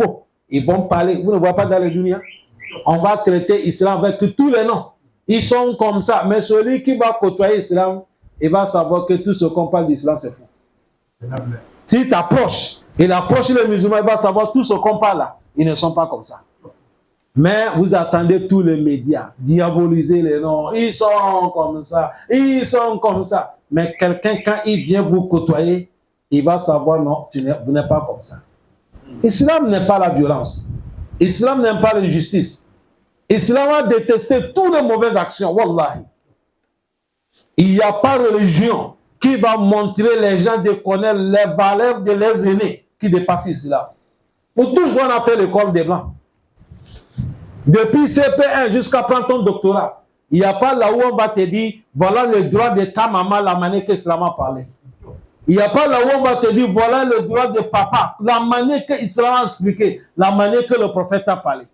peau. Ils vont parler, vous ne voyez pas dans les dunya. On va traiter l'islam avec tous les noms. Ils sont comme ça. Mais celui qui va côtoyer l'islam, il va savoir que tout ce qu'on parle d'islam, c'est faux. Si tu approches, il approche les musulmans, il va savoir tout ce qu'on parle là. Ils ne sont pas comme ça. Mais vous attendez tous les médias, diaboliser les noms. Ils sont comme ça, ils sont comme ça. Mais quelqu'un, quand il vient vous côtoyer, il va savoir, non, vous n'êtes pas comme ça. L'islam n'est pas la violence. L'islam n'aime pas l'injustice. L'islam a détesté toutes les mauvaises actions. Wallahi. Il n'y a pas de religion qui va montrer les gens de connaître les valeurs de leurs aînés qui dépassent l'islam. Pour toujours, on a fait l'école des Blancs. Depuis CP1 jusqu'à prendre ton doctorat, il n'y a pas là où on va te dire, voilà le droit de ta maman, la manière que l'islam a parlé. Il n'y a pas là où on va te dire, voilà le droit de papa, la manière que l'islam a expliqué, la manière que le prophète a parlé.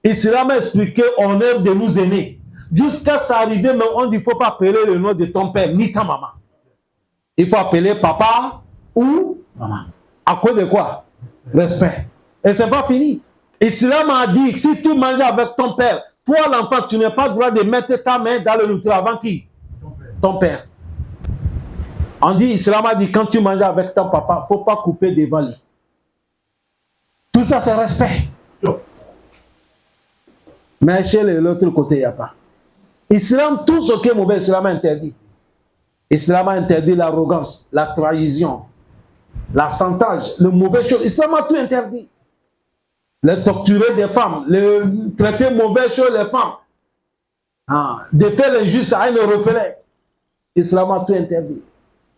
L'islam a expliqué, on est de nous aînés. Jusqu'à s'arriver, mais on dit, il ne faut pas appeler le nom de ton père, ni ta maman. Il faut appeler papa ou maman. À cause de quoi? Respect. Et ce n'est pas fini. L'islam a dit que si tu manges avec ton père, toi l'enfant, tu n'as pas le droit de mettre ta main dans le nourriture avant qui? Ton père. On dit, l'islam a dit quand tu manges avec ton papa, il ne faut pas couper devant lui. Tout ça, c'est respect. Mais chez l'autre côté, il n'y a pas. L'islam, tout ce qui est mauvais, l'islam a interdit. L'islam a interdit l'arrogance, la trahison, la chantage, le mauvais chose. L'islam a tout interdit. Le torturer des femmes, le traiter mauvais sur les femmes, de faire l'injuste à un reflet. L'islam a tout interdit.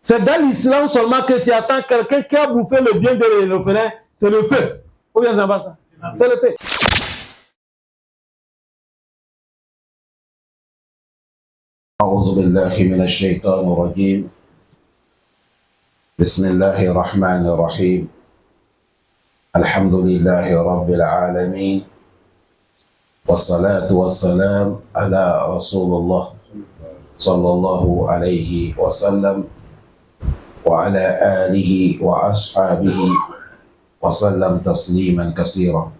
C'est dans l'islam seulement que tu attends quelqu'un qui a bouffé le bien de l'orphelin, c'est le feu. Ou bien c'est pas ça? C'est le feu. أعوذ بالله من الشيطان الرجيم بسم الله الرحمن الرحيم الحمد لله رب العالمين والصلاة والسلام على رسول الله صلى الله عليه وسلم وعلى آله وأصحابه وسلم تسليما كثيرا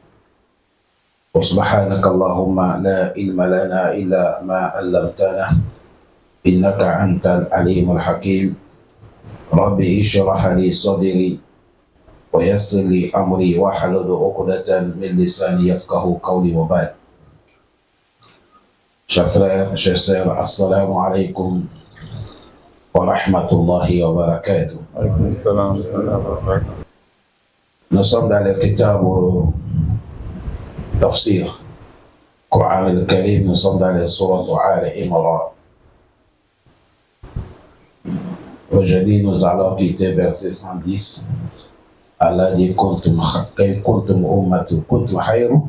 وسبحانك اللهم لا علم لنا إلا ما علمتنا إنك أنت العليم الحكيم رب اشرح لي صدري ويسر لي أمري واحلل عقدة من لساني يفقه قولي وبعد. Chers frères, chers sœurs, assalamu alaikum wa rahmatullahi wa barakatuh. Nous sommes dans le kitab Tafsir Coran al-Karim, nous sommes dans le sourate Al-Imran. Aujourd'hui, nous allons quitter verset 110. Allah dit kuntum ummatu kuntum khayru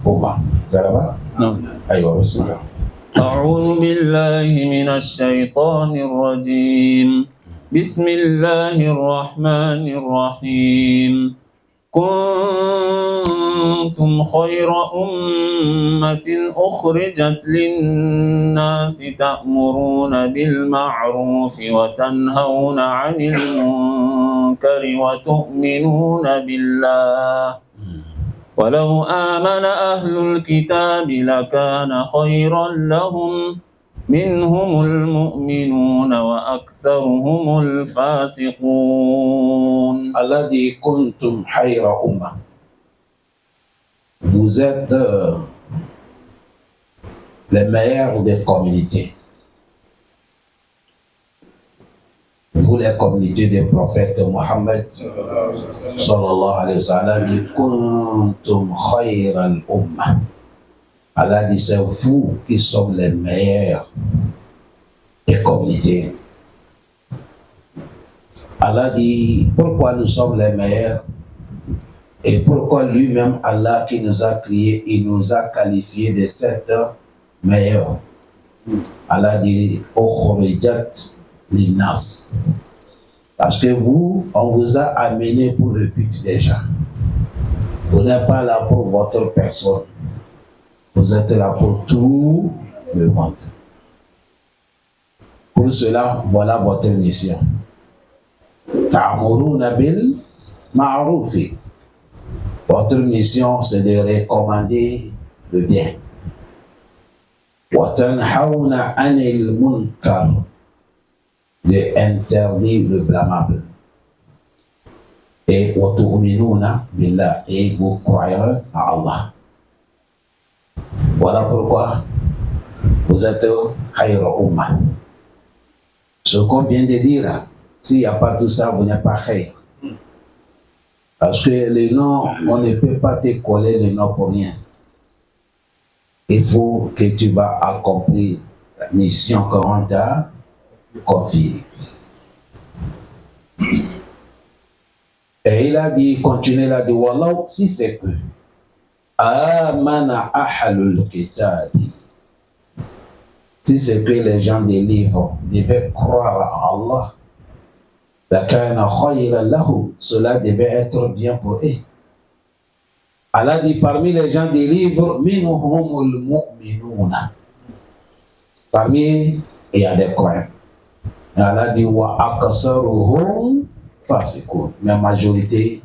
umma. Ça va? Non. Aïwa, bismillah. أعوذ بالله من الشيطان الرجيم بسم الله الرحمن الرحيم كنتم خير أمة أخرجت للناس تأمرون بالمعروف وتنهون عن المنكر وتؤمنون بالله ولو آمن أهل الكتاب لكان خيرا لهم منهم المؤمنون وأكثرهم الفاسقون. Allah dit kuntum khayra umma. Vous êtes les meilleurs des communautés. Vous les communautés des prophètes Mohammed sallallahu alayhi wa sallam dit kuntum khayra umma. Allah dit c'est vous qui sommes les meilleurs des communautés. Allah dit pourquoi nous sommes les meilleurs et pourquoi lui-même Allah qui nous a créés, il nous a qualifiés de sept meilleurs. Allah dit ukhrijat linnas. Parce que vous, on vous a amené pour le but des gens. Vous n'êtes pas là pour votre personne. Vous êtes là pour tout le monde. Pour cela, voilà votre mission. Ta'muruna bil ma'rufi. Votre mission, c'est de recommander le bien. وَتَنْهَوْنَ عَنِ الْمُنْكَرِ, de interdire le blâmable. Et وَتُؤْمِنُونَ بِاللَّهِ, et vous croyez à Allah. Voilà pourquoi vous êtes khayra umma. Ce qu'on vient de dire, s'il n'y a pas tout ça, vous n'êtes pas khayr. Parce que les noms, on ne peut pas te coller les noms pour rien. Il faut que tu vas accomplir la mission qu'on t'a confiée. Et il a dit, continuez là, dit, Wallah, si c'est que Amana ahlul kitabi, si c'est que les gens des livres devaient croire à Allah, lakana khayran lahum, cela devait être bien pour eux. Allah dit, parmi les gens des livres, minhumul mu'minuna, parmi il y a des croyants. Allah dit, wa aksaruhum fasiqun, mais la majorité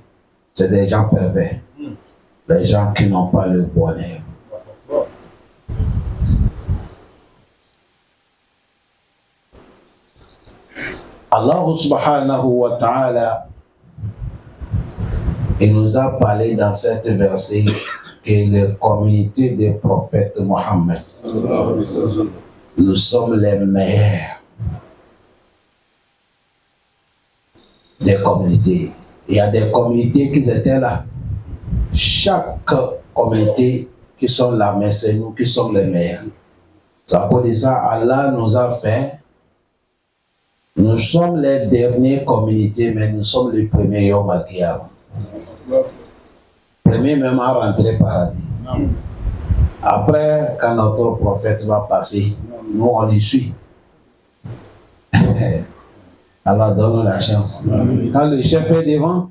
c'est des gens pervers, les gens qui n'ont pas le bonheur. Allah subhanahu wa ta'ala, il nous a parlé dans cette verset que la communauté des prophètes Mohammed, nous sommes les meilleurs des communautés. Il y a des communautés qui étaient là. Chaque communauté qui sont là, mais c'est nous qui sommes les meilleurs. C'est à cause de ça, Allah nous a fait. Nous sommes les dernières communautés, mais nous sommes les premiers Yom Al-Qiyamah. Premier même à rentrer paradis. Après, quand notre prophète va passer, nous on y suit. Allah donne la chance. Quand le chef est devant,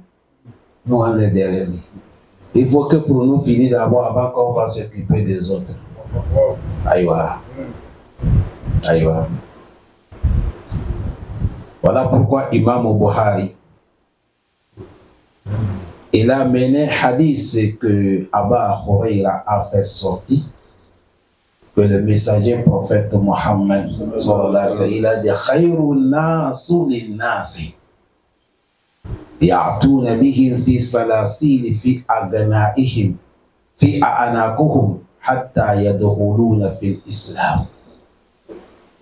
nous on est derrière lui. Il faut que pour nous finir d'abord avant qu'on va s'occuper des autres. Aïwa. Aïwa. Voilà pourquoi Imam Bukhari, il a mené hadith que Aba Huraira a fait sortir, que le messager prophète Mohammed sallallahu alayhi wa sallam, il a dit khayrun nasu lin nasi ya'tuna bihim fi salasil fi agnaihim fi a'naquhum hatta yadkhuluna fil islam.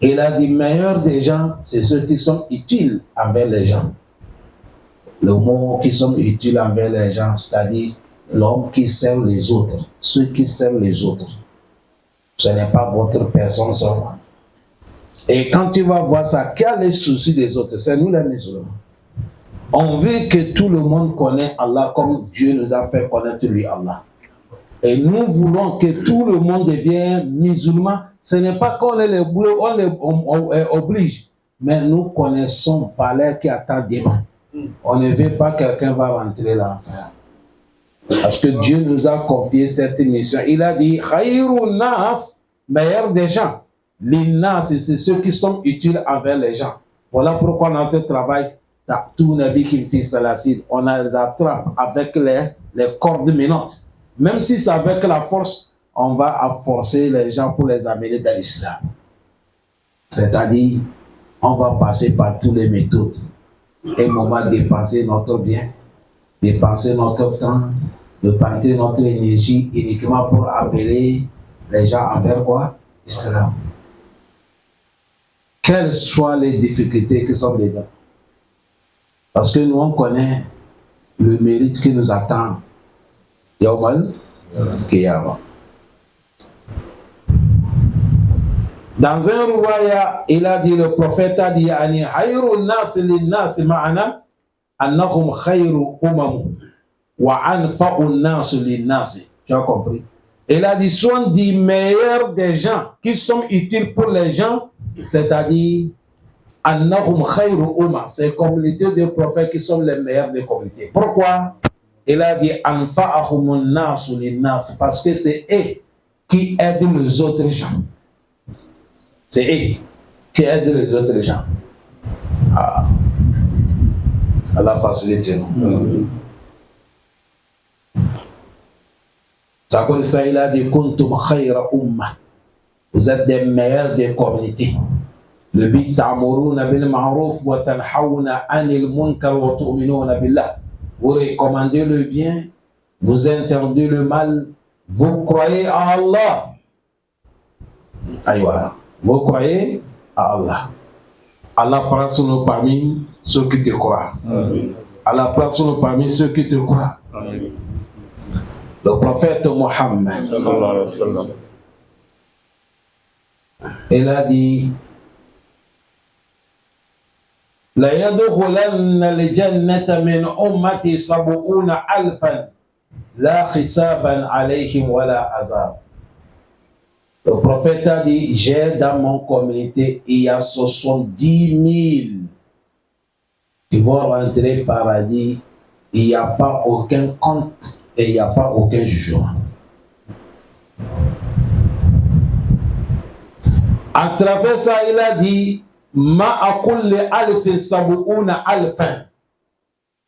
Il a dit meilleur des gens, c'est ceux qui sont utiles envers les gens. Le mot qui sont utiles envers les gens, c'est-à-dire l'homme qui sert les autres, ceux qui servent les autres. Ce n'est pas votre personne seulement. Et quand tu vas voir ça, quel est le souci des autres? C'est nous les musulmans. On veut que tout le monde connaisse Allah comme Dieu nous a fait connaître lui Allah. Et nous voulons que tout le monde devienne musulman. Ce n'est pas qu'on les oblige, mais nous connaissons valeur qui attend devant. On ne veut pas que quelqu'un va rentrer l'enfer. Parce que Dieu nous a confié cette mission. Il a dit, Khayrun nas, meilleur des gens. L'innas, c'est ceux qui sont utiles envers les gens. Voilà pourquoi notre travail, tout Nabi qui fait salacide, on les attrape avec les cordes menantes. Même si c'est avec la force, on va forcer les gens pour les amener dans l'islam. C'est-à-dire, on va passer par toutes les méthodes. Et on va dépenser notre bien, dépenser notre temps, dépenser notre énergie uniquement pour appeler les gens envers quoi? L'islam. Quelles soient les difficultés qui sont dedans. Parce que nous, on connaît le mérite qui nous attend. Yawmal Qiyamah. Dans un riwaya, il a dit, le prophète a dit, Ani hayrun nas lin nas ma'ana annahum khayru umam wa anfa'un nas lin nas. Tu as compris? Il a dit, sont des meilleurs des gens qui sont utiles pour les gens, c'est-à-dire annahum khayru umam. C'est communauté de prophètes qui sont les meilleurs des communautés. Pourquoi? Il a dit anfa'ahum nas lin nas, parce que c'est eux qui aident les autres gens. C'est eux qui aident les autres gens. Ah. Allah facilite nous. Ça cause de ça, il a dit kuntum khayra umma. Vous êtes des meilleurs des communautés. Le but ta'muruna bil ma'ruf wa tanhawna 'anil munkar wa tu'minuna billah. Vous recommandez le bien, vous interdisez le mal, vous croyez à Allah. Aïwa, vous croyez à Allah. Allah place-nous parmi ceux qui te croient. Allah place-nous parmi ceux qui te croient. Le prophète Mohammed, il a dit La yadkhulanna al-jannata min ummati sab'una alfan la khisaban alayhim wala azab. Le prophète a dit, j'ai dans mon communauté, il y a 70 000 qui vont rentrer au paradis. Il n'y a pas aucun compte et il n'y a pas aucun jugement. À travers ça, il a dit, ma akulli alfin sab'una alfan.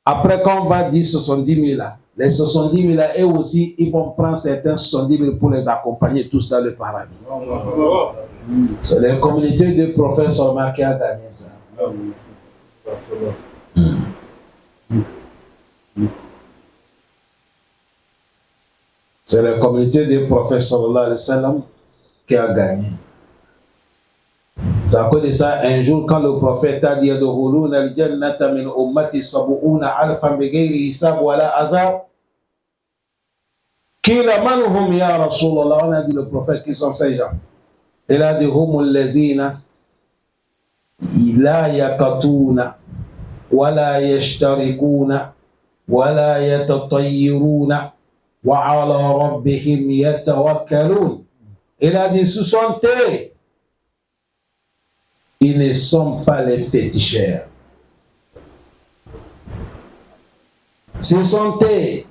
Après, quand on va dire 70 000 là, les 70 000 là, eux aussi, ils vont prendre certains 70 000 pour les accompagner tous dans le paradis. C'est la communauté de prophètes seulement qui a gagné ça. C'est la communauté des prophètes sallallahu alayhi wa sallam qui a gagné. C'est à cause de ça, un jour, quand le prophète a dit Yadkhuluna al-jannata min ummati sab'una alfan bighayri hisab wala azab. Qila man hum ya Rasulallah? On a dit le prophète qui sont ces gens. Il a dit humul lazina la yakatuna wala yashtarikuna wala yatatayyiruna wa ala rabbihim yatawakkalun. Il a dit ce sont eux. Ils ne sont pas les féticheurs. Ce sont eux.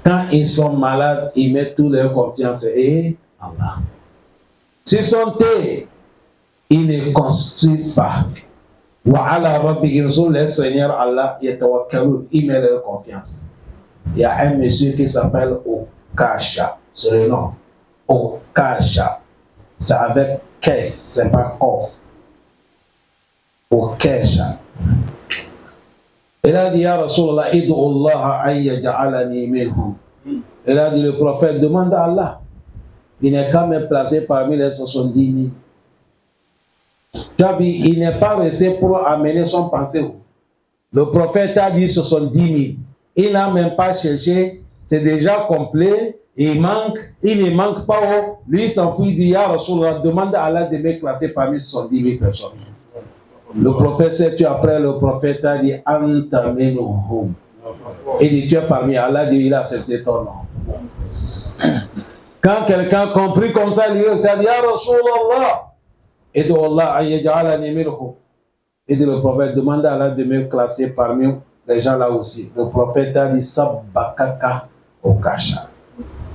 Quand ils sont malades, ils mettent toute leur confiance en Allah. Ce sont eux. Ils ne construisent pas. Wa ala rabbihim, sur le Seigneur Allah, yatawakkalun, ils mettent leur confiance. Il y a un monsieur qui s'appelle Okasha. C'est le nom. Okasha. C'est avec Kef, c'est pas Kof. Okasha. Il a dit, Ya Rasulallah, id'u Allah an yaj'alani minhum. Il a dit, le prophète demande à Allah. Il n'est quand même placé parmi les 70 000. Tu as vu, il n'est pas resté pour amener son pensée. Le prophète a dit 70 000. Il n'a même pas cherché. C'est déjà complet. Il ne manque pas. Lui, il s'en fout. Il dit, Ya Rasulallah, demande à Allah de me classer parmi 70 000 personnes. Le prophète s'est tué après, le prophète a dit Anta minhum. Il dit tu es parmi Allah, il a accepté ton nom. Quand quelqu'un a compris comme ça, il dit Ya Rasulallah, et de Allah an yaj'alani minhum. Et dit le prophète demande à Allah de me classer parmi les gens là aussi. Le prophète a dit Sabbakaka Okasha.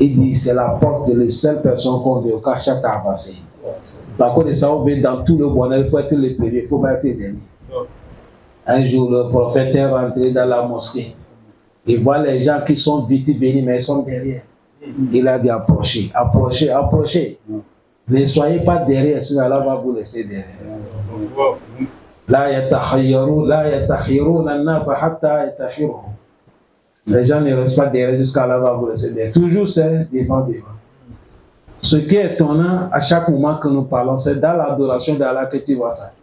Il dit c'est la porte de la seule personne qu'on dit Okasha t'a avancé. Par contre, ça, on veut dans tout le bonheur, il faut être le premier, il ne faut pas être le dernier. Un jour, le prophète est rentré dans la mosquée. Il voit les gens qui sont vite venus, mais ils sont derrière. Il a dit approchez, approchez, approchez. Ne soyez pas derrière, sinon Allah va vous laisser derrière. La yatakhiruna an-nasa hatta yatakhiru. Les gens ne restent pas derrière jusqu'à Allah va vous laisser derrière. Toujours c'est devant. Ce qui est étonnant, à chaque moment que nous parlons, c'est dans l'adoration d'Allah que tu vois ça.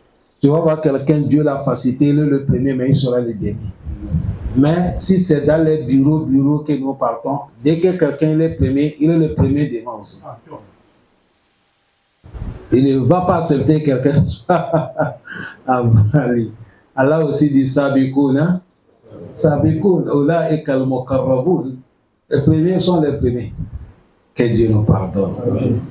Tu vas voir quelqu'un, Dieu l'a facilité, il est le premier, mais il sera le dernier. Mais si c'est dans les bureaux que nous partons, dès que quelqu'un est le premier, il est le premier devant aussi. Il ne va pas accepter quelqu'un. Allah aussi dit Sabikoun, Sabikoun, Ola et Kalmokarraboun. Les premiers sont les premiers. Que Dieu nous pardonne. Amen.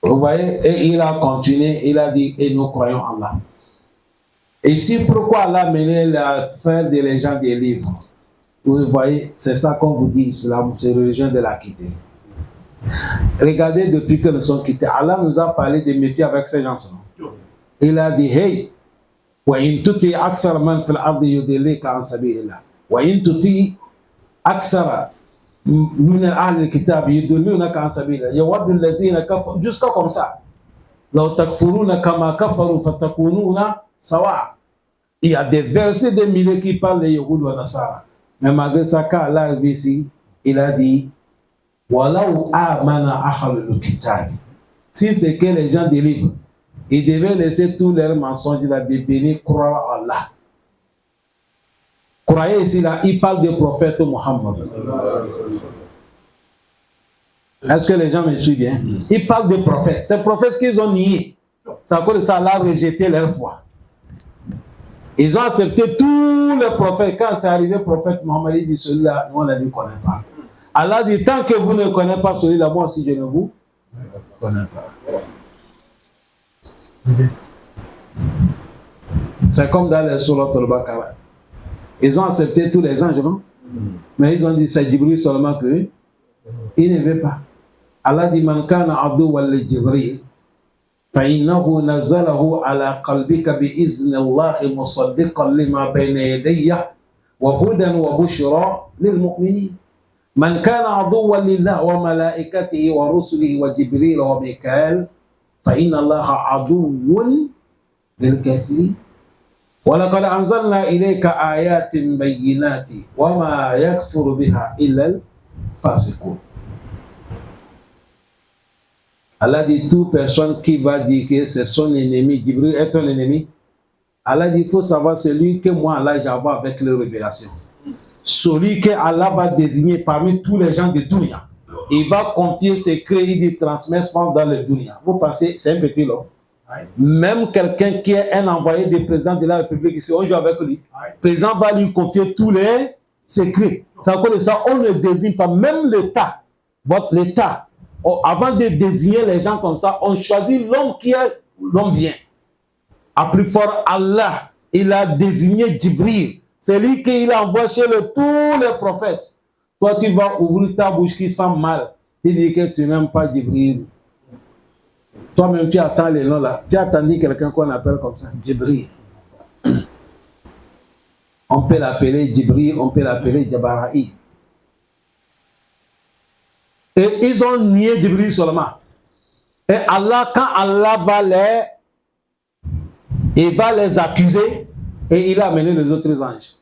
Vous voyez, et il a continué, il a dit, et nous croyons en Allah. Et ici, pourquoi Allah a mené la fin des légendes des livres? Vous voyez, c'est ça qu'on vous dit, Islam, c'est la religion de la quitter. Regardez, depuis que nous sommes quittés, Allah nous a parlé de méfier avec ces gens. Il a dit, hey, wa in tuti aksara man fil ardi yudillika an sabilillah. Wa in tuti aksara من أهل الكتاب يدلونك عن سبيل الله يود الذين كفروا jusqu'à comme ça لو تكفرون كما كفروا فتكونون سواء. Il y a des versets de milliers qui parlent de Yahoud ou Nasara. Mais malgré ça, quand Allah est ici, il a dit Walau amana ahlul kitab. Si c'est que les gens délivrent, ils devaient laisser tous leurs mensonges là devenir croire à Allah. Croyez ici là, il parle du prophète Mohammed. Est-ce que les gens me suivent bien? Il parle des prophètes. Ces prophètes qu'ils ont niés. C'est à cause de ça Allah a rejeté leur foi. Ils ont accepté tous les prophètes. Quand c'est arrivé, le prophète Mohammed il dit celui-là, nous on ne le connaît pas. Allah dit tant que vous ne connaissez pas celui-là, moi aussi je ne vous connais pas. C'est comme dans les Surat al-Baqarah. Ils ont accepté tous les anges, non? Mais ils ont dit c'est Jibril seulement que il ne veut pas. Allah dit man kana aduwwan li Jibril فإنه نزله على قلبك بإذن الله مصدقا لما بين يديه وهدى وبشرى للمؤمنين من كان عدوا لله وملائكته ورسله وجبريل وميكائيل فإن الله عدو للكافرين ولقد أنزلنا إليك آيات بينات وما يكفر بها إلا الفاسقون. Allah dit toute personne qui va dire que c'est son ennemi, Jibril est ton ennemi. Allah dit il faut savoir celui que moi Allah j'envoie avec les révélations. Celui que Allah va désigner parmi tous les gens de Dunya. Il va confier ses crédits de transmission dans le Dunya. Vous pensez, c'est un petit lot. Même quelqu'un qui est un envoyé du président de la République ici, on joue avec lui. Le président va lui confier tous les secrets. C'est à cause de ça, on ne désigne pas, même l'État, votre l'État. Avant de désigner les gens comme ça, on choisit l'homme qui est l'homme bien. À plus fort, Allah, il a désigné Jibril. C'est lui qu'il envoie chez tous les prophètes. Toi, tu vas ouvrir ta bouche qui sent mal. Tu dis que tu n'aimes pas Jibril. Toi-même, tu attends les noms là. Tu as attendu quelqu'un qu'on appelle comme ça, Jibril. On peut l'appeler Jibril, on peut l'appeler Jabaraï. Et ils ont nié Jibril seulement. Et Allah, quand Allah va les accuser, et il a amené les autres anges.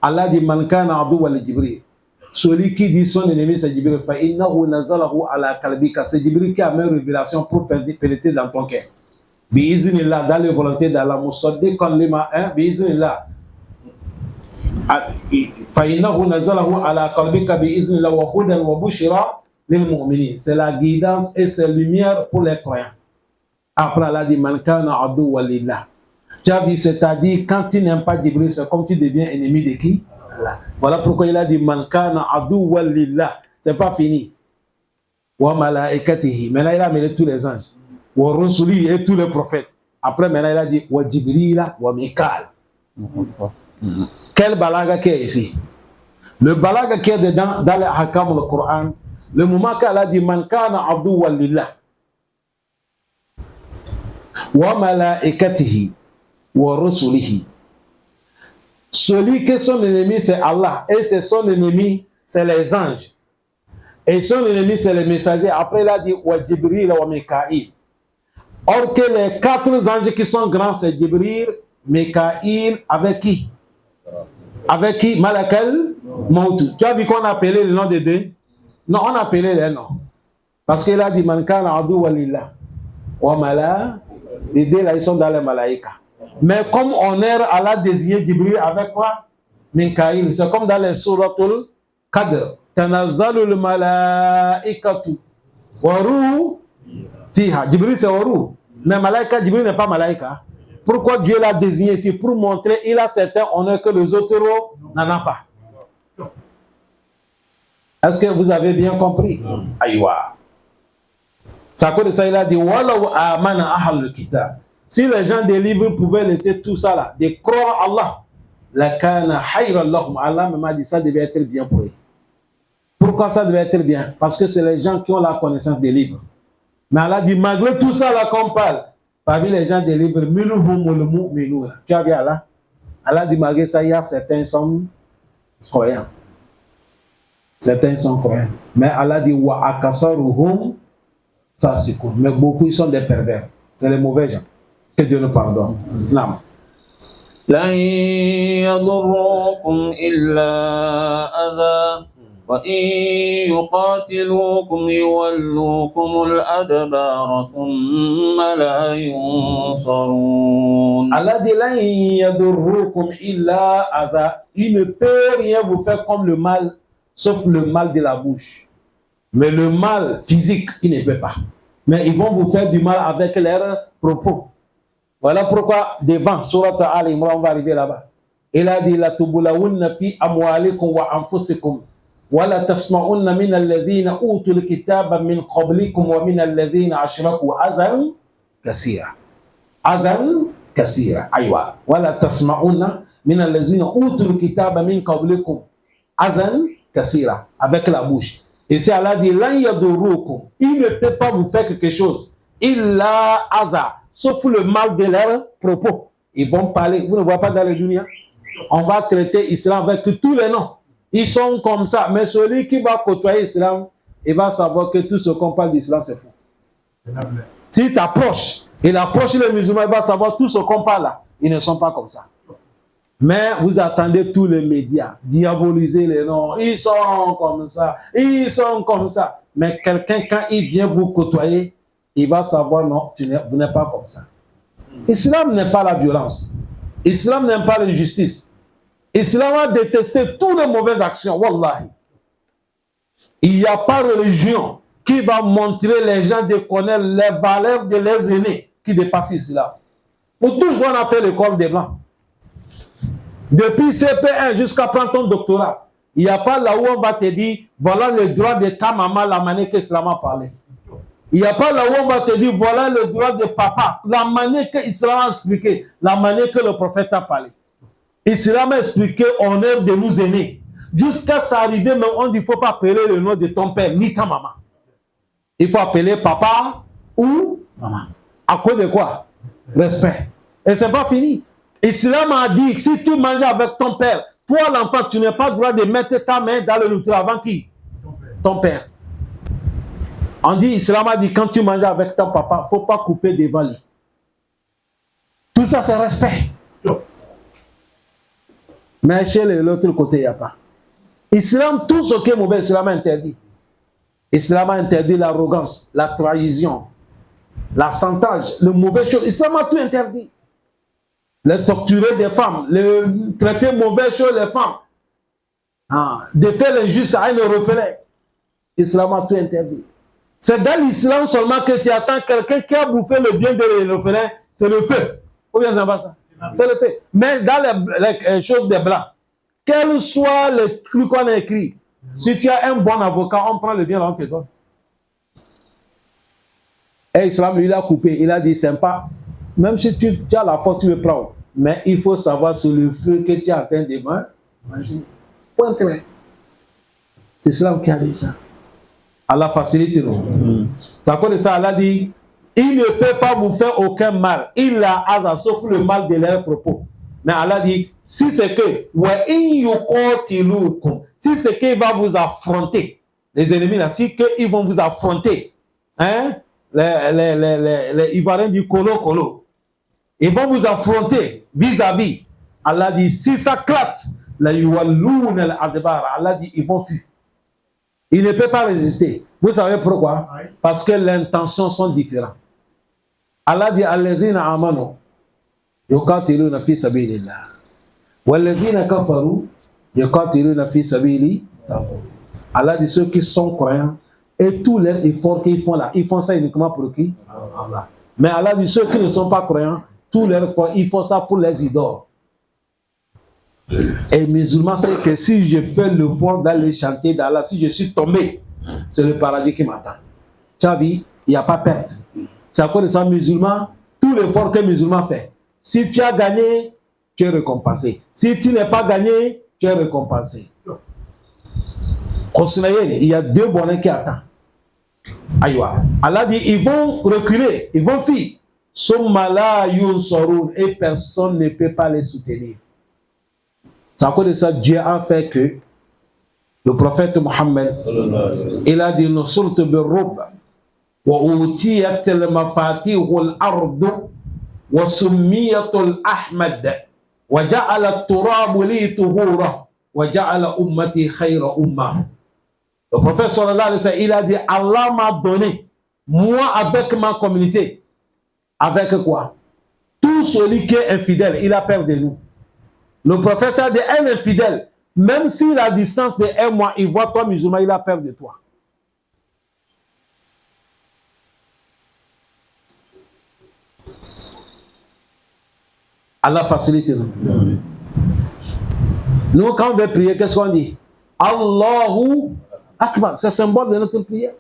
Allah dit Man kana aduwwan li Jibril. Celui qui dit son ennemi c'est Jibril, fa innahu nazalahu ala qalbika. C'est Jibril qui a mis une révélation pour pénétrer dans ton cœur. Bi iznillah, dans la volonté d'Allah, musaddiqan lima bi iznillah. Fa innahu nazalahu ala qalbika bi iznillah wa hudan wa bushra. C'est la guidance et c'est la lumière pour les croyants. Après, Allah dit Man kana aduwwan lillah. Tu as vu, c'est-à-dire, quand tu n'aimes pas Jibril, c'est comme tu deviens ennemi de qui? Allah. Voilà pourquoi il a dit Man kana aduwwan lillah. C'est pas fini. Wa malaikatihi. Maintenant, il a amené tous les anges. Wa rusuli et tous les prophètes. Après, maintenant, il a dit Wa Jibrila wa Mikael. Quel balaga qui est ici? Le balaga qui est dedans, dans le Hakam, le Coran. Le moment qu'Allah dit Man kana aduwwan lillah wa malaikatihi wa rusulihi. Celui que son ennemi c'est Allah et c'est son ennemi c'est les anges. Et son ennemi c'est les messagers. Après il a dit wa Jibril wa Mikaïl. Or que les quatre anges qui sont grands c'est Jibril, Mikaïl avec qui? Avec qui? Malakal Mautu. Tu as vu qu'on a appelé le nom de deux? Non, on a appelé les noms. Parce qu'il a dit Man kana aduwwan lillah wa mala. Les deux là, ils sont dans les malaïka. Mais comme on est, Allah désigné Jibril avec quoi? Mikaïl. C'est comme dans les suratul Qadr. Tanazzalul malaikatu wa ruhu fiha. Jibril c'est wa ruhu. Mais malaïka, Jibril n'est pas malaïka. Pourquoi Dieu l'a désigné ici? Pour montrer qu'il a certains honneurs que les autres n'en ont pas. Est-ce que vous avez bien compris? Aïwa. C'est à cause de ça, il a dit Walau amana ahlul kitab. Si les gens des livres pouvaient laisser tout ça là, de croire à Allah, la kana khayran lahum. Allah m'a dit ça devait être bien pour eux. Pourquoi ça devait être bien? Parce que c'est les gens qui ont la connaissance des livres. Mais Allah dit malgré tout ça là qu'on parle, parmi les gens des livres, minhumul mu'minun. Tu as vu Allah? Allah dit malgré ça, il y a certains qui sont croyants. Certains sont croyants. Mais Allah dit wa akasaruhum fasiqun. Mais beaucoup ils sont des pervers. C'est les mauvais gens. Que Dieu nous pardonne. Non. لن يضروكم إلا أذى وإن يقاتلوكم يولوكم الأدبار ثم لا ينصرون. Allah dit lan yadurrukum illa aza. Il ne peut rien vous faire comme le mal, sauf le mal de la bouche. Mais le mal physique, il ne peut pas. Mais ils vont vous faire du mal avec leurs propos. Voilà pourquoi devant Surat Al-Imran, on va arriver là-bas. Il a dit la tubulawunna fi amwalikum wa anfusikum wa la tasma'unna min alladhina utul kitaba min qablikum wa min alladhina ashraku azan kaseera. Azan kaseera. Aywa. Wa la tasma'unna min alladhina utul kitaba min qablikum azan kaseera, avec la bouche. Et c'est Allah dit lan yadurukum. Il ne peut pas vous faire quelque chose. Illa aza. Sauf le mal de leurs propos. Ils vont parler. Vous ne voyez pas dans les dunya. On va traiter l'islam avec tous les noms. Ils sont comme ça. Mais celui qui va côtoyer l'islam, il va savoir que tout ce qu'on parle d'islam, c'est faux. Si tu approches, il approche les musulmans, il va savoir tout ce qu'on parle là. Ils ne sont pas comme ça. Mais vous attendez tous les médias, diaboliser les noms. Ils sont comme ça. Ils sont comme ça. Mais quelqu'un, quand il vient vous côtoyer, il va savoir, non, vous n'êtes pas comme ça. L'islam n'aime pas la violence. L'islam n'aime pas l'injustice. L'islam a détesté toutes les mauvaises actions. Wallahi. Il n'y a pas de religion qui va montrer les gens de connaître les valeurs de leurs aînés qui dépassent l'islam. Pour toujours, on a fait l'école des Blancs. Depuis CP1 jusqu'à prendre ton doctorat, il n'y a pas là où on va te dire, voilà le droit de ta maman, la manière que l'islam a parlé. Il n'y a pas là où on va te dire, voilà le droit de papa, la manière que l'islam a expliqué, la manière que le prophète a parlé. L'islam a expliqué, on est de nous aimer. Jusqu'à s'arriver, mais on dit, il ne faut pas appeler le nom de ton père, ni ta maman. Il faut appeler papa ou maman. À cause de quoi? Respect. Et ce n'est pas fini. L'islam a dit que si tu manges avec ton père, toi l'enfant, tu n'as pas le droit de mettre ta main dans le nourriture avant qui? Ton père. On dit, l'islam a dit, quand tu manges avec ton papa, il ne faut pas couper devant lui. Tout ça, c'est respect. Mais chez l'autre côté, il n'y a pas. L'islam, tout ce qui est mauvais, l'islam a interdit. L'islam a interdit l'arrogance, la trahison, la chantage, le mauvais chose. L'islam a tout interdit. Le torturer des femmes, le traiter mauvais sur les femmes, de faire l'injuste à un orphelin. L'islam a tout interdit. C'est dans l'islam seulement que tu attends quelqu'un qui a bouffé le bien de l'orphelin, c'est le feu. Ou bien c'est pas ça? C'est le feu. Mais dans les choses des blancs, quels soient les trucs qu'on a écrits, si tu as un bon avocat, on prend le bien, on te donne. Et l'islam, lui, il a coupé, il a dit, sympa, même si tu as la force, tu veux prendre. Mais il faut savoir sur le feu que tu es en train de manger. Point très. C'est l'islam qui a dit ça. Allah facilite nous. Ça cause de ça, Allah dit, il ne peut pas vous faire aucun mal. Il a hasard, sauf le mal de leurs propos. Mais Allah dit, si c'est que, si c'est qu'il va vous affronter, les ennemis là, si qu'ils vont vous affronter, hein, les Ivoiriens du colo, ils vont vous affronter vis-à-vis. Allah dit, si ça clate, Allah dit, ils vont fuir. Ils ne peuvent pas résister. Vous savez pourquoi? Parce que les intentions sont différentes. Allah dit, allazina amanu yuqatiluna fi sabilillah wallazina kafaru yuqatiluna fi sabili. Allah dit, ceux qui sont croyants et tous les efforts qu'ils font là, ils font ça uniquement pour qui? Allah. Mais Allah dit, ceux qui ne sont pas croyants, tous leurs efforts, ils font ça pour les idoles. Et les musulmans savent que si je fais le fond dans les chantiers d'Allah, si je suis tombé, c'est le paradis qui m'attend. Tu as vu, il n'y a pas perte. C'est à cause de ça, musulman, tout l'effort que le musulman fait, si tu as gagné, tu es récompensé. Si tu n'es pas gagné, tu es récompensé. Il y a deux bonheurs qui attendent. Aïwa. Allah dit, ils vont reculer, ils vont fuir. Et personne ne peut pas les soutenir. C'est à cause de ça, Dieu a fait que Le prophète Mohammed, il a dit Nusurt bil-Rubb wa utiyat al-mafatih al-ard wa summiyat al-Ahmad wa ja'ala at-turab li tuhura wa ja'ala ummati khayra ummah. Le prophète sallallahu alayhi wa sallam, il a dit Allah m'a donné, moi avec ma communauté, avec quoi? Tout celui qui est infidèle, il a peur de nous. Le prophète a dit un infidèle, même si la distance de un mois, il voit toi musulman, il a peur de toi. Allah facilite nous. Nous, quand on veut prier, qu'est-ce qu'on dit? Allahu Akbar, c'est le symbole de notre prière.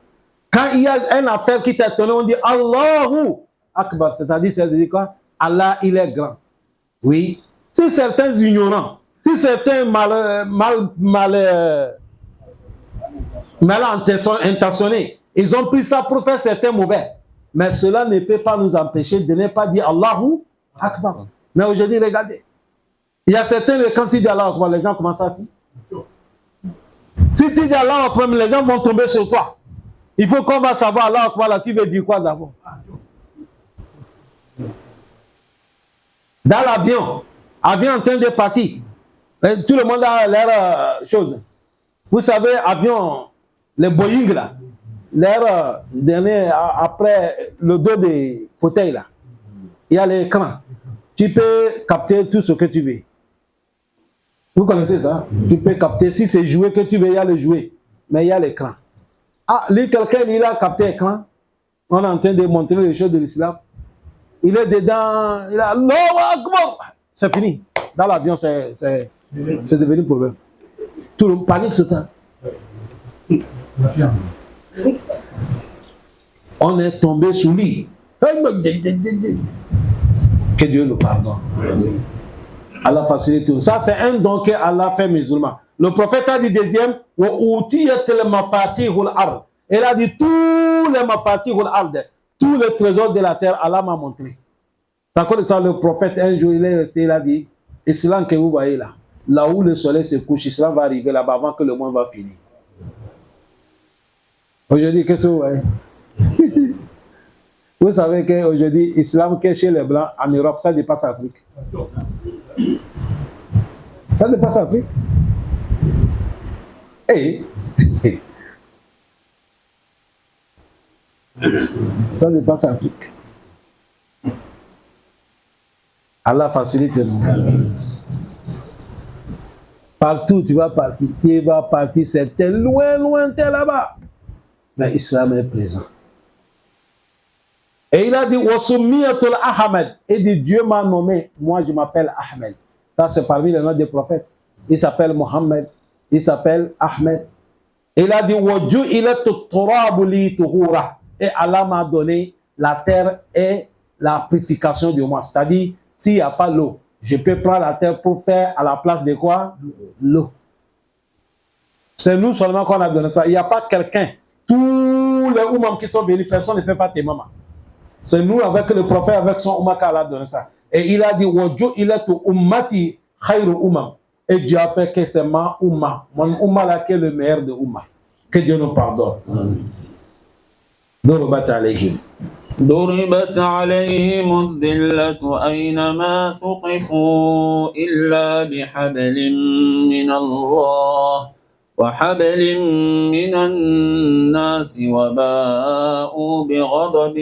Quand il y a une affaire qui t'étonne, on dit Allahu Akbar, c'est-à-dire, c'est de dire quoi? Allah, il est grand. Oui. Si certains ignorants, si certains mal intentionnés, ils ont pris ça pour faire certains mauvais. Mais cela ne peut pas nous empêcher de ne pas dire Allahu Akbar. Mais aujourd'hui, regardez. Il y a certains, quand tu dis Allahu Akbar, les gens commencent à fuir. Si tu dis Allahu Akbar, les gens vont tomber sur toi. Il faut qu'on va savoir Allahu Akbar, là, tu veux dire quoi d'abord? Dans l'avion en train de partir. Tout le monde a l'air chose. Vous savez, avion, les Boeing là, l'air dernier, après le dos des fauteuils là, il y a l'écran. Tu peux capter tout ce que tu veux. Vous connaissez ça? Tu peux capter, si c'est jouet que tu veux, il y a le jouet. Mais il y a l'écran. Ah, lui, quelqu'un, il a capté l'écran. On est en train de montrer les choses de l'islam. Il est dedans, il a c'est fini. Dans l'avion, c'est devenu un problème. Tout le monde panique ce temps. On est tombé sous lui. Que Dieu nous pardonne. Allah facilite tout. Ça, c'est un don que Allah fait musulman. Le prophète a dit deuxième, il a dit tous les mafatihul ard, tous les trésors de la terre, Allah m'a montré. C'est à cause de ça, le prophète, un jour, il est resté, il a dit, Islam que vous voyez là, là où le soleil se couche, Islam va arriver là-bas avant que le monde va finir. Aujourd'hui, qu'est-ce que vous voyez? Vous savez qu'aujourd'hui, Islam qui est chez les Blancs, en Europe, ça dépasse l'Afrique. Ça dépasse l'Afrique. Ça dépasse l'Afrique. Allah facilite nous. Partout tu vas partir, c'est loin, t'es là-bas. Mais l'islam est présent. Et il a dit, Wasummiyatul Ahmed. Et dit, Dieu m'a nommé, moi je m'appelle Ahmed. Ça c'est parmi les noms des prophètes. Il s'appelle Mohammed, il s'appelle Ahmed. Et il a dit, et Allah m'a donné la terre et la purification de moi. C'est-à-dire, s'il n'y a pas l'eau, je peux prendre la terre pour faire à la place de quoi? L'eau. C'est nous seulement qu'on a donné ça. Il n'y a pas quelqu'un. Tous les oumams qui sont venus, personne ne fait pas tes mamans. C'est nous avec le prophète, avec son oumma qu'Allah a donné ça. Et il a dit, il est ummati khayru ummam. Et Dieu a fait que c'est ma oumma. Mon oumma là qui est le meilleur de oumma. Que Dieu nous pardonne. ضربت عليهم الذلة أينما ثقفوا إلا بحبل من الله وحبل من الناس وباءوا بغضب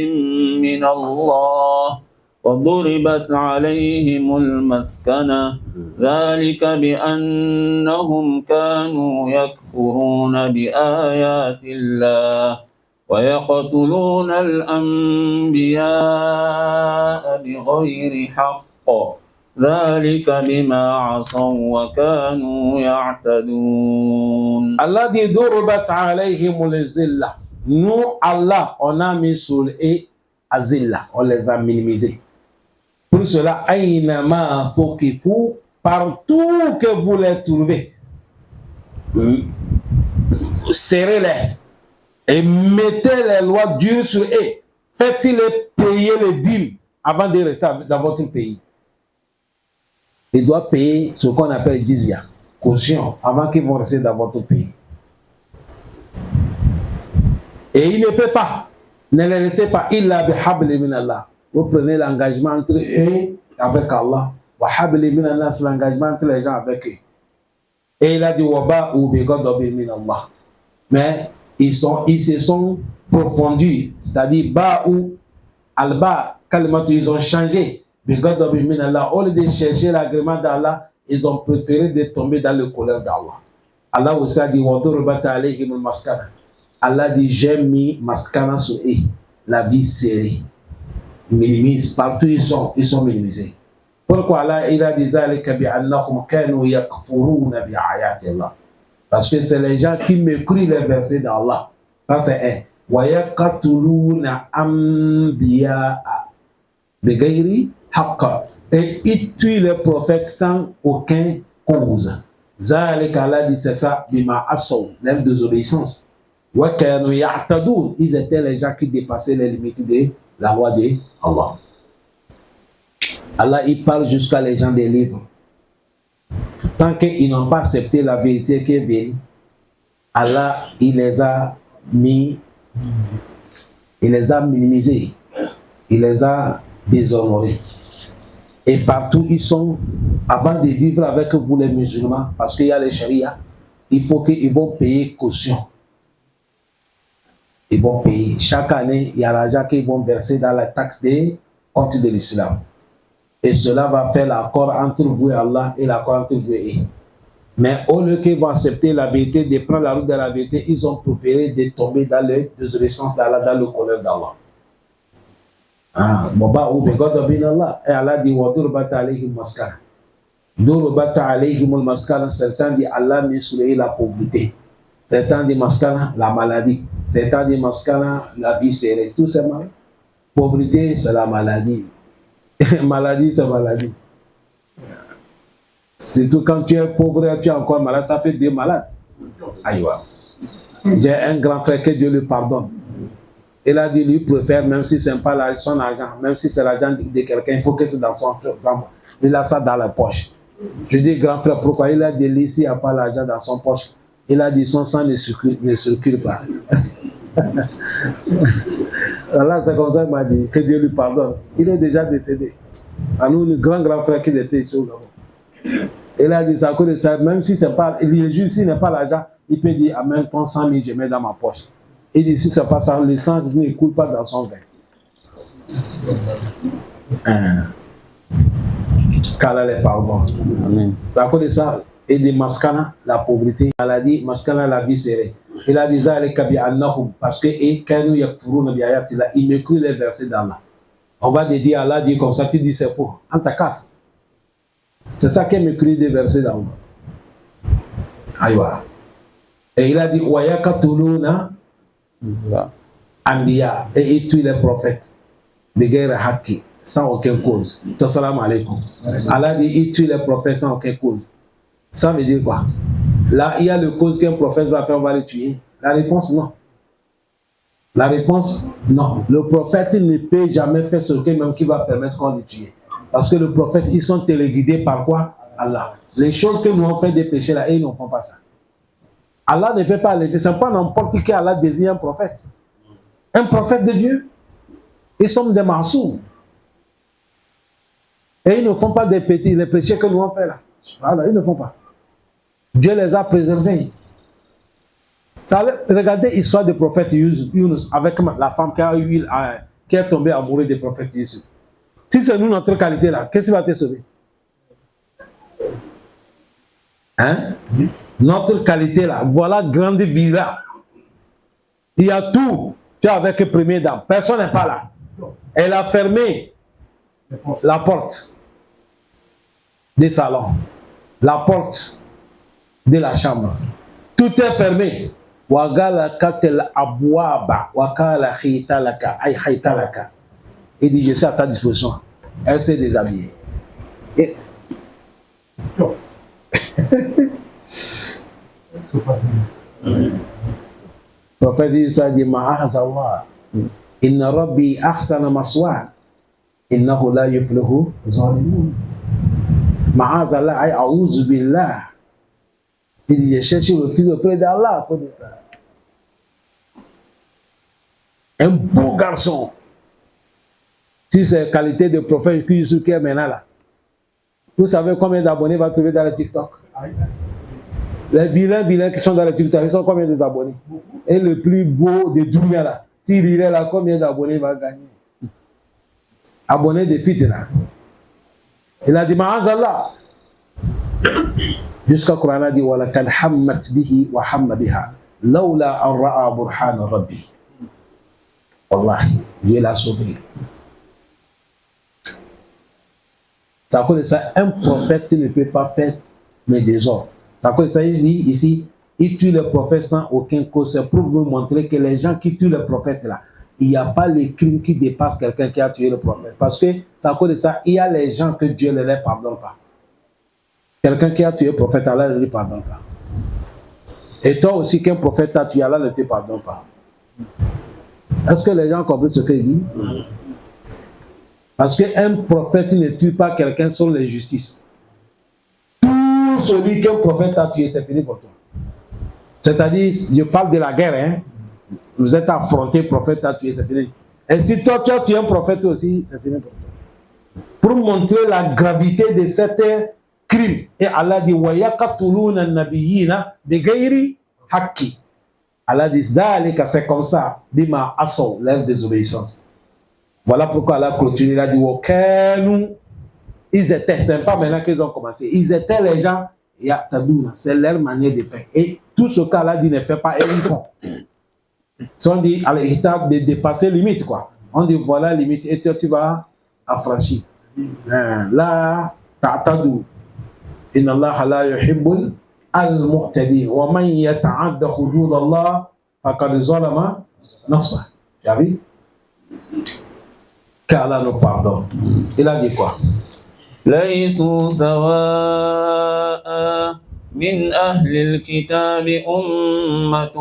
من الله وضربت عليهم المسكنة ذلك بأنهم كانوا يكفرون بآيات الله ويقتلون الأنبياء بغير حق ذلك بما عصوا وكانوا يعتدون. Allah dit ضربت عليهم الذلة. Nous, Allah, on a mis sur eux azilla, on les a minimisés. Pour cela, aynama thuqifu, partout que vous les trouvez, serrez-les et mettez les lois dures sur eux. Faites-les payer les dîmes avant de rester dans votre pays. Ils doivent payer ce qu'on appelle jizya, caution, avant qu'ils vont rester dans votre pays. Et il ne peut pas. Ne les laissez pas. Illa bihabli min Allah. Vous prenez l'engagement entre eux et avec Allah. Wa habli min Allah, c'est l'engagement entre les gens avec eux. Et il a dit waba ou bighadabi min Allah. Mais ils se sont profondus, c'est-à-dire ba ou alba, ils ont changé. Bighadabi min Allah. Au lieu de chercher l'agrément d'Allah, ils ont préféré de tomber dans le colère d'Allah. Allah aussi a dit wadurbat alayhim al-maskana. Allah dit j'ai mis maskana sur eux, la vie serrée. Minimise, partout ils sont minimisés. Pourquoi Allah il a dit zalika bi annahum kanu yakfuruna bi ayati Allah. Parce que c'est les gens qui mécrivent les versets d'Allah. Ça c'est un. Wa yaqtuluna anbiya'a bighayri haqq. Et ils tuent les prophètes sans aucun cause. Zalika Allah dit c'est ça bima asaw, la désobéissance. Wa kanu ya'tadun. Ils étaient les gens qui dépassaient les limites de la loi de Allah. Allah, il parle jusqu'à les gens des livres. Tant qu'ils n'ont pas accepté la vérité qui est venue, Allah, il les a minimisés, il les a déshonorés. Et partout, ils sont, avant de vivre avec vous les musulmans, parce qu'il y a les charia, il faut qu'ils vont payer caution. Ils vont payer. Chaque année, il y a l'argent qu'ils vont verser dans la taxe des comptes de l'islam. Et cela va faire l'accord entre vous et Allah et l'accord entre vous et eux. Mais au lieu qu'ils vont accepter la vérité, de prendre la route de la vérité, ils ont préféré de tomber dans la désobéissance d'Allah, dans le colère d'Allah. Et Allah dit wadurbat alayhim maskana. Durbat alayhim maskana. Certains disent Allah met sur eux la pauvreté. Certains disent maskana, la maladie. Certains disent maskana, la vie serrée. Tout c'est mal. Pauvreté, c'est la maladie. Maladie, c'est maladie. Surtout quand tu es pauvre et tu es encore malade, ça fait deux malades. Aïwa. J'ai un grand frère, que Dieu lui pardonne. Il a dit, lui préfère, même si ce n'est pas son argent, même si c'est l'argent de quelqu'un, il faut que c'est dans son frère. Il a ça dans la poche. Je dis, grand frère, pourquoi? Il a dit, lui, s'il n'y a pas l'argent dans son poche, il a dit, son sang ne circule pas. Allah, c'est comme ça qu'il m'a dit, que Dieu lui pardonne. Il est déjà décédé. À nous, le grand frère qui était ici au Gabon. Il a dit, ça à cause de ça, même si c'est pas, il est juste, s'il n'est pas l'argent, il peut dire, amène ton 100 000, je mets dans ma poche. Il dit, si c'est pas ça, le sang ne coule pas dans son vin. Qu'Allah les pardonne. C'est à cause de ça, et de maskana, la pauvreté. Il a dit, maskana, la vie serrée. Il a dit ça avec Kabi Annahum, parce que il m'écrit les versets d'Allah. On va te dire, Allah dit comme ça, tu dis c'est faux. En ta case. C'est ça qu'il m'écrit des versets d'Allah. Aïwa. Et il a dit, Wayakatuluna Anbiya, et il tue les prophètes. De guerre haki, sans aucune cause. Salam alaikum. Allah dit, il tue les prophètes sans aucune cause. Ça veut dire quoi? Là, il y a le cause qu'un prophète va faire, on va le tuer. La réponse, non. La réponse, non. Le prophète ne peut jamais faire ce même qui va permettre qu'on le tue. Parce que le prophète, ils sont téléguidés par quoi? Allah. Les choses que nous avons fait des péchés là, ils ne font pas ça. Allah ne peut pas les faire. Ce n'est pas n'importe qui Allah désigne un prophète. Un prophète de Dieu. Ils sont des masoums. Et ils ne font pas des péchés que nous avons fait là. Allah, ils ne font pas. Dieu les a préservés. Regardez l'histoire du prophète Yunus avec la femme qui est tombée amoureuse du prophète Yusuf. Si c'est nous notre qualité là, qu'est-ce qui va te sauver? Hein? Notre qualité là, voilà grande vie là. Il y a tout. Tu es avec le premier dame. Personne n'est pas là. Elle a fermé la porte des salons, la porte de la chambre. Tout est fermé. Wagala katel abwaba wakala khitalaka ay khitalaka. Il dit je suis à ta disposition. Elle s'est déshabillée. Et... Le prophète Isa dit ma'azallah inna rabbi ahsana maswa innahu la yuflihu zalimun. Ma'azallah ay a'udhu billah. Il dit, j'ai cherché le fils auprès d'Allah à cause de ça. Un beau garçon. Si c'est qualité de prophète qui est maintenant là. Vous savez combien d'abonnés va trouver dans le TikTok? Les vilains qui sont dans le TikTok, ils sont combien d'abonnés? Et le plus beau de Dunia là, s'il irait là, combien d'abonnés il va gagner? Abonnés de fitna. Il a dit, Ma'azallah. Jusqu'à Coran a dit, Wala kan hammat bihi wa hamma biha. Laula an ra'a burhan rabbi. Wallahi, Dieu l'a sauvé. Ça cause de ça, un prophète ne peut pas faire les désordres. Ça cause de ça ici, il tue le prophète sans aucun cause. C'est pour vous montrer que les gens qui tuent le prophète là, il n'y a pas les crimes qui dépassent quelqu'un qui a tué le prophète. Parce que ça cause de ça, il y a les gens que Dieu ne les pardonne pas. Quelqu'un qui a tué le prophète, Allah ne lui pardonne pas. Et toi aussi, qu'un prophète t'a tué, Allah ne te pardonne pas. Est-ce que les gens comprennent ce qu'il dit? Parce qu'un prophète ne tue pas quelqu'un sur l'injustice. Tout celui qu'un prophète a tué, c'est fini pour toi. C'est-à-dire, je parle de la guerre, hein. Vous êtes affronté, prophète a tué, c'est fini. Et si toi, tu as tué un prophète aussi, c'est fini pour toi. Pour montrer la gravité de certains crimes. Et Allah dit, وَيَقَتُلُونَ النَّبِيِّينَ بِغَيْرِ حَقِّ. Allah dit, c'est comme ça, bima asaw, leur désobéissance. Voilà pourquoi Allah clôture, il a dit, ils étaient, c'est pas maintenant qu'ils ont commencé, ils étaient les gens, c'est leur manière de faire. Et tout ce qu'Allah dit ne fait pas, et ils font. Si on dit, de dépasser limite, quoi. On dit, voilà limite, et toi, tu vas affranchir. Là, ta'tadou. Inna Allah la yuhibbul al-mu'tadin. Wa man yata'adda hudud Allah, faqad zalama nafsa. Tu as vu? Qu'Allah nous pardonne. Il a dit quoi? ليسوا سواء من أهل الكتاب أمة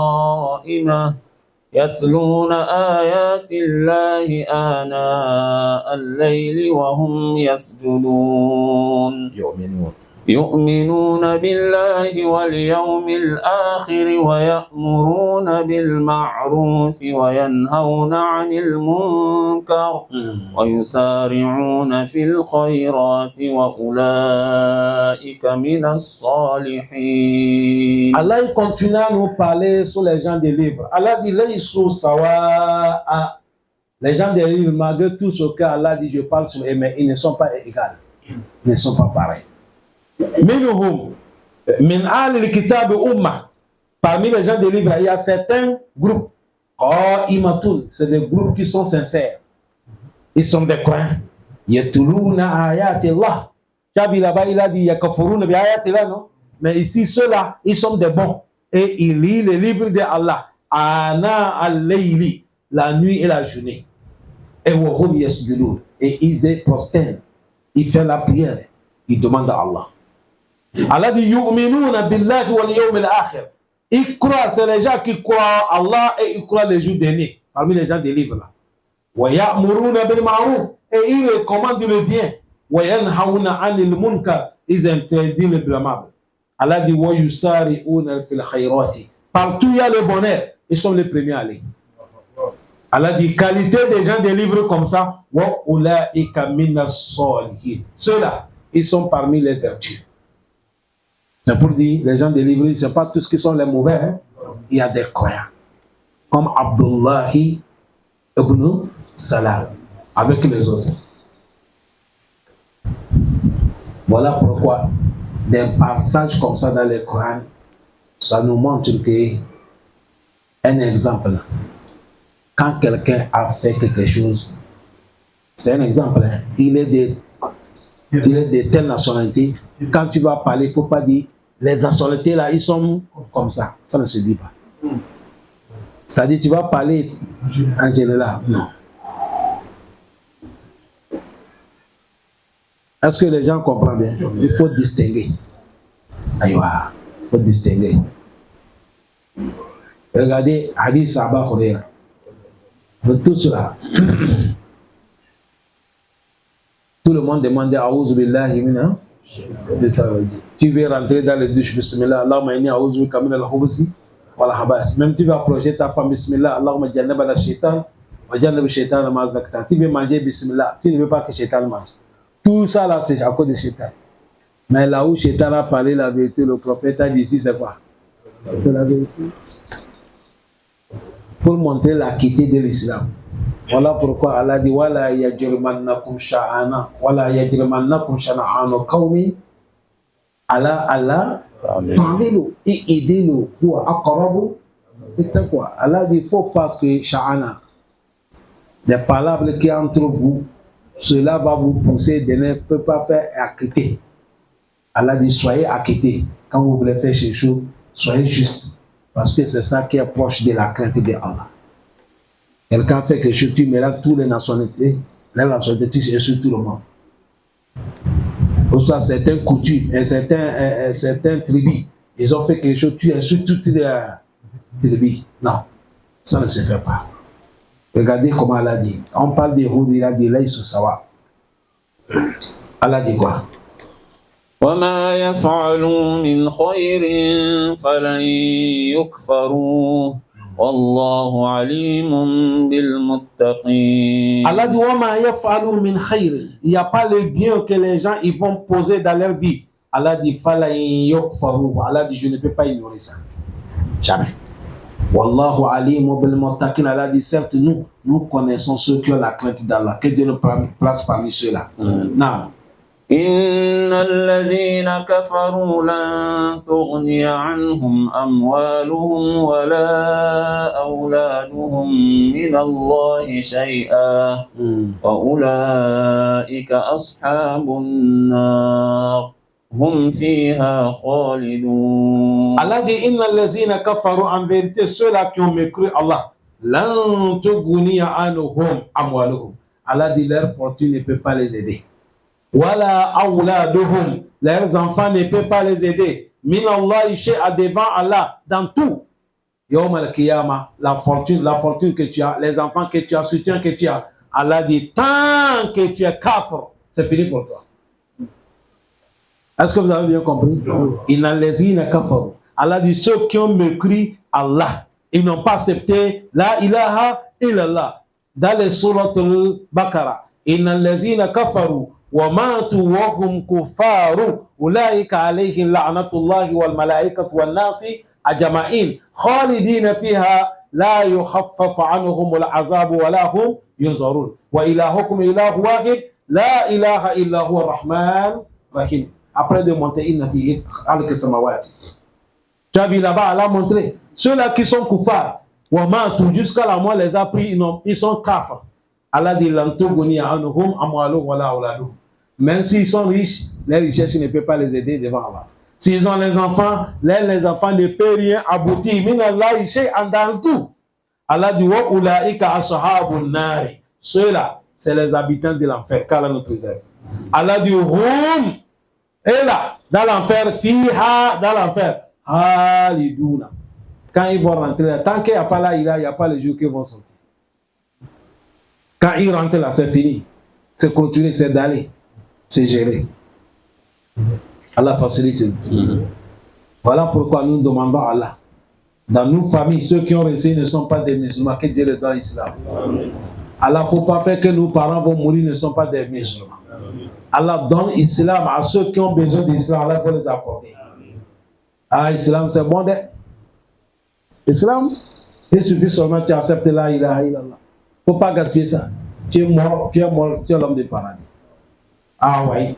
قائمة يتلون آيات الله آناء الليل وهم يسجدون يؤمنون بالله واليوم الآخر ويأمرون بالمعروف وينهون عن المنكر ويسارعون في الخيرات وأولئك من الصالحين. Allah continue à nous parler sur les gens des livres. Allah dit Laïsou sawa. Les gens des livres, malgré tout ce qu'Allah dit, je parle sur eux, mais ils ne sont pas égaux. Ils ne sont pas pareils. Minhum, min al-kitab umma. Parmi les gens des livres, il y a certains groupes. Imatul, c'est des groupes qui sont sincères. Ils sont des croyants. Yatuluna ayatillah. Chabi là-bas, il a dit yakafuruna bi ayatillah, non? Mais ici, ceux-là, ils sont des bons. Et ils lisent les livres de Allah. Ana al-layli, la nuit et la journée. Et wahum yasjudun. Et ils prosternent. Ils font la prière. Ils demandent à Allah. Allah dit yu'minuna billahi wal yawmil akhir. Ils croient, c'est les gens qui croient Allah et ils croient les jours derniers. Parmi les gens des livres là. Wa ya'muruna bil ma'ruf. Et ils recommandent le bien. Wa yanhauna 'anil munkar. Ils interdisent le blâmable. Allah dit wa yusari'una fil khayrati. Partout il y a le bonheur, ils sont les premiers à aller. Allah dit qualité des gens des livres comme ça. Wa ulaika minas salihin. Ceux-là, ils sont parmi les vertus. C'est pour dire, les gens des livres, ce n'est pas tous qui sont les mauvais. Hein? Il y a des croyants. Comme Abdullahi ibn Salam, avec les autres. Voilà pourquoi des passages comme ça dans les Corans, ça nous montre que, un exemple, quand quelqu'un a fait quelque chose, c'est un exemple, hein? Il est de telle nationalité. Quand tu vas parler, il ne faut pas dire les nationalités là, ils sont comme ça. Ça ne se dit pas. C'est-à-dire, tu vas parler en général. Non. Est-ce que les gens comprennent bien? Il faut distinguer. Aïwa, il faut distinguer. Regardez, Hadith Sahaba Khoureira. De tout cela. Tout le monde demandait A'ouz billahi mina. Tu veux rentrer dans les douches, bismillah, Allahumma inni a'ouz bika min al-khubuthi Voilà, même tu vas approcher ta femme, bismillah, Allahumma jannaba la shaitan, wa jannaba shaitan ma zakta. Tu veux manger, bismillah, tu ne veux pas que shaitan mange. Tout ça là, c'est à cause de shaitan. Mais là où shaitan a parlé la vérité, le prophète a dit ici, c'est quoi? C'est la vérité. Pour montrer la quitter de l'islam. Voilà pourquoi Allah dit wala yajrimannakum sha'ana wala yajrimannakum shana'anu qawmin ala ta'dilu i'dilu huwa aqrabu littaqwa. Allah dit il ne faut pas que sha'ana, les palabres qui entre vous, cela va vous pousser de ne pas faire acquitter. Allah dit soyez acquittés quand vous voulez faire quelque chose, soyez juste, parce que c'est ça qui est proche de la crainte de Allah. Quelqu'un fait quelque chose, tu mélanges toutes les nationalités, c'est sur tout le monde. Pour ça, certains coutumes et certains tribus, ils ont fait quelque chose, tu es sur toutes les tribus. Non, ça ne se fait pas. Regardez comment Allah dit. On parle des Houd, il a dit là, ils sont sawa. Allah dit quoi? وما يفعلوا من خير فلن يكفروه والله عليم بالمتقين. Allah dit وما يفعلوا من خير. Il n'y a pas le bien que les gens ils vont poser dans leur vie. Allah dit فلن يكفروه. Allah dit je ne peux pas ignorer ça. Jamais. Wallahu alim bil muttaqin. Allah dit certes nous connaissons ceux qui ont la crainte d'Allah. Que Dieu nous place parmi ceux-là. Non. إن الذين كفروا لن تغني عنهم أموالهم ولا أولادهم من الله شيئا وأولئك أصحاب النار هم فيها خالدون. Allah dit إن الذين كفروا en vérité ceux-là qui ont mécru Allah لن تغني عنهم أموالهم. Allah dit leur fortune ne peut pas les aider. Wala awladuhum, leurs enfants ne peuvent pas les aider. Min Allah shay'a devant Allah dans tout. Yawm al-Qiyamah, la fortune que tu as, les enfants que tu as, soutien que tu as. Allah dit tant que tu es kafir, c'est fini pour toi. Est-ce que vous avez bien compris? Inna allazina kafaru. Allah dit ceux qui ont mécru Allah, ils n'ont pas accepté la ilaha illallah. Dans les sourates al-Baqarah, inna allazina kafaru وماتوا وهم كفار أولئك عليهم لعنة الله والملائكة والناس أجمعين خالدين فيها لا يخفف عنهم العذاب ولا هم ينظرون وإلهكم إله واحد لا إله إلا هو الرحمن الرحيم. Après de monter in fi al samawati. Tu as vu là-bas, Allah a montré ceux-là qui sont kuffar وماتوا jusqu'à la mort les a pris, ils sont kafir. Allah dit l'antogoni anhum amwaluhum wala auladuhum. Même s'ils sont riches, les richesses ne peuvent pas les aider devant Allah. S'ils ont les enfants ne peuvent rien aboutir. Min Allah shay'an dans tout. Allah dit wa ulaika ashabun nar. Ceux-là, c'est les habitants de l'enfer. Qu'Allah nous préserve. Allah dit hum, et là, dans l'enfer, fiha, dans l'enfer, haliduna. Quand ils vont rentrer là, tant qu'il n'y a pas là, il n'y a pas les jours qui vont sortir. Quand ils rentrent là, c'est fini. C'est continuer, c'est d'aller. C'est géré. Allah facilite. Voilà pourquoi nous demandons à Allah. Dans nos familles, ceux qui ont resté ne sont pas des musulmans, que Dieu les donne l'islam. Allah, il ne faut pas faire que nos parents vont mourir ne sont pas des musulmans. Allah donne l'islam à ceux qui ont besoin de l'islam. Allah faut les apporter. Ah, l'islam, c'est bon. L'islam, il suffit seulement que tu acceptes la ilaha illallah. Il ne faut pas gaspiller ça. Tu es mort, tu es l'homme du paradis. Ah oui.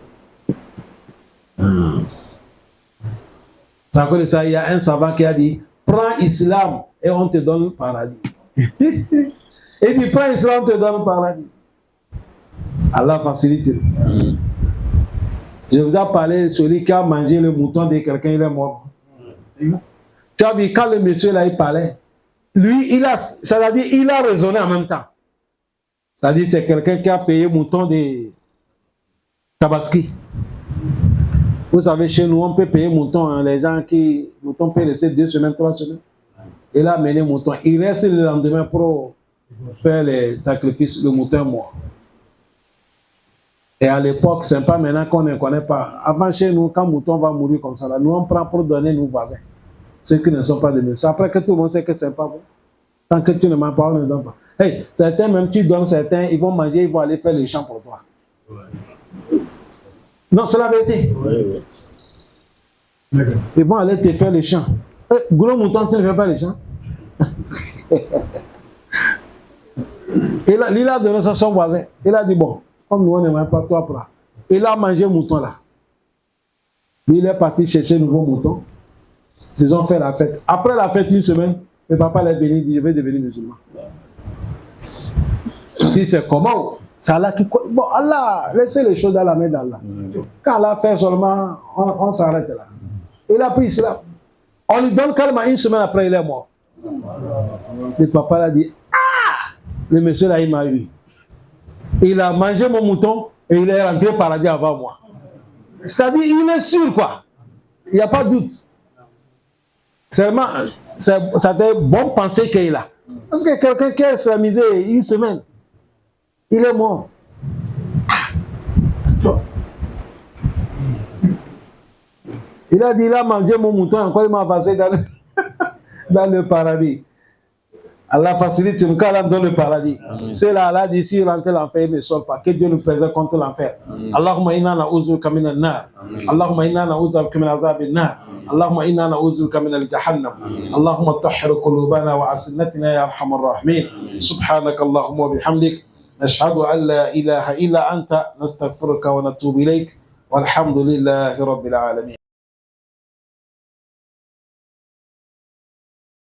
Ça cause ça, il y a un savant qui a dit prends l'islam et on te donne le paradis. Et dit prends l'islam, on te donne le paradis. Allah facilite. Je vous ai parlé de celui qui a mangé le mouton de quelqu'un, il est mort. Tu as vu, quand le monsieur là il parlait, lui, c'est-à-dire, il a raisonné en même temps. C'est-à-dire, c'est quelqu'un qui a payé mouton de Tabaski. Vous savez, chez nous, on peut payer mouton. Hein, les gens qui... Mouton peut laisser 2 semaines, 3 semaines. Il a mené mouton. Il reste le lendemain pour faire les sacrifices. Le mouton est mort. Et à l'époque, c'est pas maintenant qu'on ne connaît pas. Avant, chez nous, quand mouton va mourir comme ça, là, nous, on prend pour donner nos voisins. ceux qui ne sont pas des méchants. Après que tout le monde sait que c'est pas bon. Tant que tu ne manges pas, on ne donne pas. Hey, certains, même tu donnes certains, ils vont manger, ils vont aller faire les champs pour toi. Ouais. Non, c'est la vérité. Ouais. Ils vont aller te faire les champs. Gros mouton, tu ne fais pas les champs. Et là, il a donné ça à son voisin. Il a dit, bon, comme nous on n'aimerait pas toi, pour là. Il a mangé mouton là. Lui, il est parti chercher un nouveau mouton. Ils ont fait la fête. Après la fête, une semaine, le papa est venu, il dit, je vais devenir musulman. Si c'est comment, c'est Allah qui... Bon, Allah, laissez les choses dans la main d'Allah. Quand Allah fait seulement, on s'arrête là. Il a pris cela. On lui donne carrément une semaine après, il est mort. Le papa l'a dit, ah! Le monsieur là, il m'a eu. Il a mangé mon mouton et il est rentré au paradis avant moi. C'est-à-dire, il est sûr, quoi. Il n'y a pas de doute. Seulement, ça fait bonne pensée qu'il a. Parce que quelqu'un qui a s'amusé une semaine, il est mort. Il a dit, il a mangé mon mouton, encore il m'a passé dans le paradis. Allah facilite nous quand Allah donne le paradis. C'est là, Allah dit, si rentre l'enfer, il ne sort pas. Que Dieu nous préserve contre l'enfer. Allahumma inna na'uzuka minan nar. Allahumma inna na'uzuka min azabin nar. Allahumma inna na'uzuka min al-jahannam. Allahumma tahhir qulubana wa asinnatina ya arhamar rahimin. Subhanaka Allahumma wa bihamdik. Nashhadu an la ilaha illa anta nastaghfiruka wa natubu ilayk. Walhamdulillahi rabbil alamin.